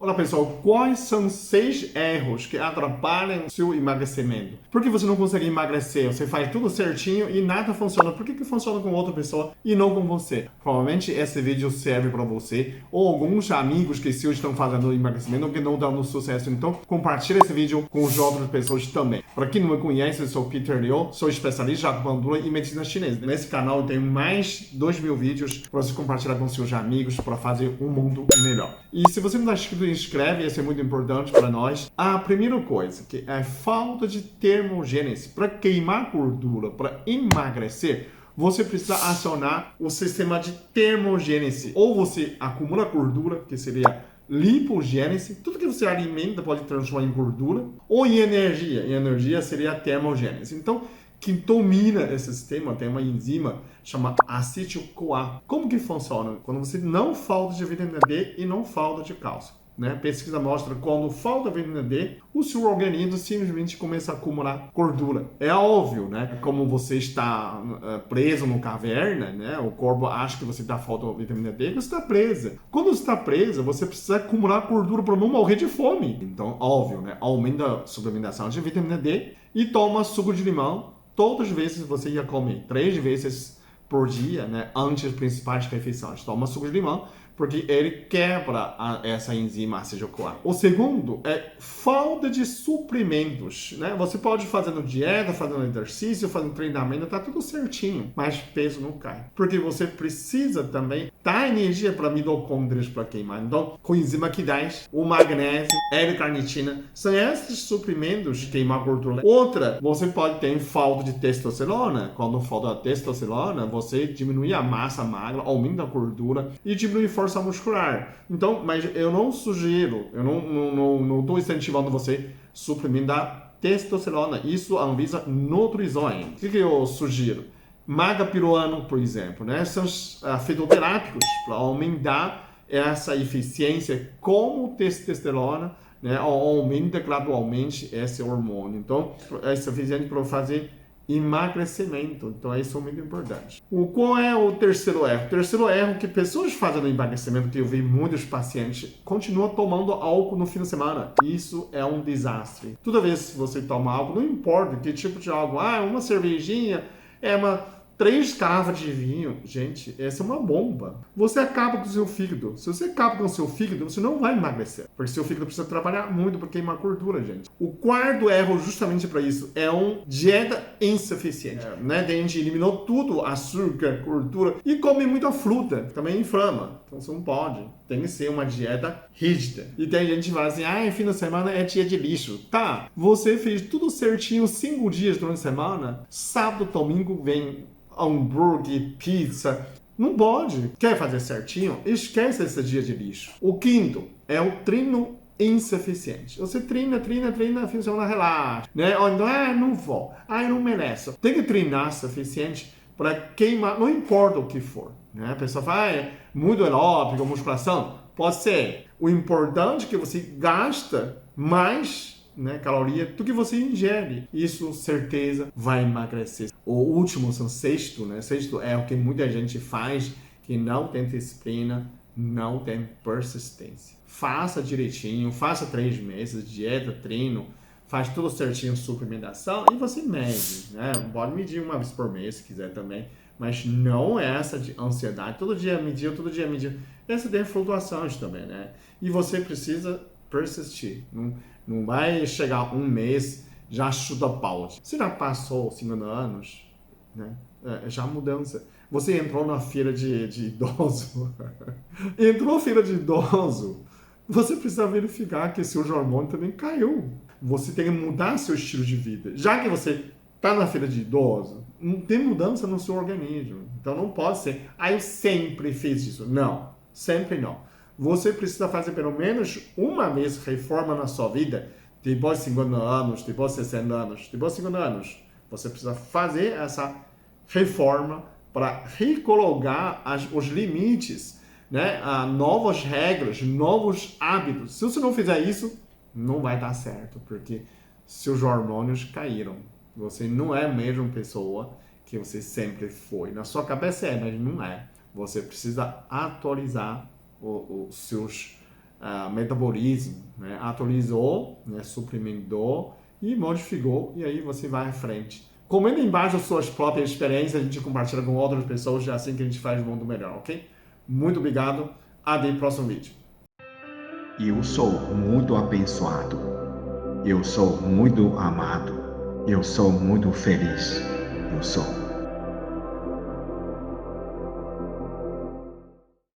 Olá pessoal, quais são 6 erros que atrapalham o seu emagrecimento? Por que você não consegue emagrecer? Você faz tudo certinho e nada funciona. Por que funciona com outra pessoa e não com você? Provavelmente esse vídeo serve para você ou alguns amigos que se estão fazendo emagrecimento ou que não dão sucesso. Então compartilhe esse vídeo com as outras pessoas também. Para quem não me conhece, eu sou Peter Liu, sou especialista em acupuntura e medicina chinesa. Nesse canal eu tenho mais de 2.000 vídeos para você compartilhar com seus amigos para fazer um mundo melhor. E se você não está inscrito, inscreve, isso é muito importante para nós. A primeira coisa que é falta de termogênese. Para queimar gordura, para emagrecer, você precisa acionar o sistema de termogênese. Ou você acumula gordura, que seria lipogênese, tudo que você alimenta pode transformar em gordura, ou em energia. E energia seria a termogênese. Então, quem domina esse sistema tem uma enzima chamada acetil-CoA. Como que funciona? Quando você não falta de vitamina D e não falta de cálcio. Né? Pesquisa mostra que quando falta vitamina D, o seu organismo simplesmente começa a acumular gordura. É óbvio, né? Como você está preso no caverna, né? O corpo acha que você está falta de vitamina D, você está presa. Quando você está presa, você precisa acumular gordura para não morrer de fome. Então, óbvio, né? Aumenta a suplementação de vitamina D e toma suco de limão. Todas as vezes você ia comer 3 vezes por dia, né? Antes das principais refeições. Toma suco de limão, porque ele quebra essa enzima acetil-CoA. O segundo é falta de suprimentos, né? Você pode fazer dieta, fazendo exercício, fazendo treinamento, tá tudo certinho, mas peso não cai. Porque você precisa também dar energia para mitocôndrias para queimar. Então, coenzima Q10, o magnésio, L-carnitina, são esses suprimentos de queimar gordura. Outra, você pode ter falta de testosterona. Quando falta a testosterona, você diminui a massa magra, aumenta a gordura e diminui força muscular. Então, mas eu não sugiro, eu não estou incentivando você suplementar testosterona. Isso a Anvisa não autorizou ainda. O que eu sugiro? Magapiruano, por exemplo, né? São fitoterápicos para aumentar essa eficiência como testosterona, né? Aumenta gradualmente esse hormônio. Então, é suficiente para fazer emagrecimento. Então, isso é muito importante. Qual é o terceiro erro? O terceiro erro é que pessoas fazendo emagrecimento, que eu vi muitos pacientes, continuam tomando álcool no fim de semana. Isso é um desastre. Toda vez que você toma álcool, não importa que tipo de álcool, uma cervejinha, 3 garrafas de vinho, gente, essa é uma bomba. Você acaba com o seu fígado. Se você acaba com o seu fígado, você não vai emagrecer. Porque seu fígado precisa trabalhar muito para queimar gordura, gente. O quarto erro, justamente para isso, é uma dieta insuficiente. Né? A gente eliminou tudo, açúcar, gordura, e come muita fruta, também inflama. Então você não pode. Tem que ser uma dieta rígida. E tem gente que fala assim, fim de semana é dia de lixo. Tá, você fez tudo certinho 5 dias durante a semana, sábado, domingo vem hambúrguer, pizza. Não pode. Quer fazer certinho? Esquece esse dia de lixo. O quinto é o treino insuficiente. Você treina, funciona, relaxa. Né? Ou então, não vou. Eu não mereço. Tem que treinar suficiente para queimar, não importa o que for. Né? A pessoa fala, muito aeróbico, musculação. Pode ser. O importante é que você gasta mais, né, caloria do que você ingere. Isso, certeza, vai emagrecer. O último, sexto, né? Sexto é o que muita gente faz, que não tem disciplina, não tem persistência. Faça direitinho, faça 3 meses, dieta, treino, faz tudo certinho, suplementação, e você mede, né? Pode medir uma vez por mês, se quiser também, mas não é essa de ansiedade. Todo dia medir. Essa tem flutuações também, né? E você precisa persistir. Não vai chegar um mês, já chuta balde. Você já passou 50 anos, né? Já mudança. Você entrou na fila de idoso. Entrou na fila de idoso. Você precisa verificar que seu hormônio também caiu. Você tem que mudar seu estilo de vida. Já que você está na fila de idoso, não tem mudança no seu organismo. Então não pode ser, eu sempre fiz isso. Não, sempre não. Você precisa fazer pelo menos uma vez reforma na sua vida, depois de 50 anos, depois de 60 anos, depois de 50 anos. Você precisa fazer essa reforma para recolocar os limites, né? Novas regras, novos hábitos. Se você não fizer isso, não vai dar certo, porque seus hormônios caíram. Você não é a mesma pessoa que você sempre foi. Na sua cabeça mas não é. Você precisa atualizar os seus metabolismo, né? Atualizou, né? Suplementou e modificou, e aí você vai à frente. Comenta embaixo as suas próprias experiências, a gente compartilha com outras pessoas, é assim que a gente faz o mundo melhor, ok? Muito obrigado, até o próximo vídeo. Eu sou muito abençoado. Eu sou muito amado. Eu sou muito feliz. Eu sou.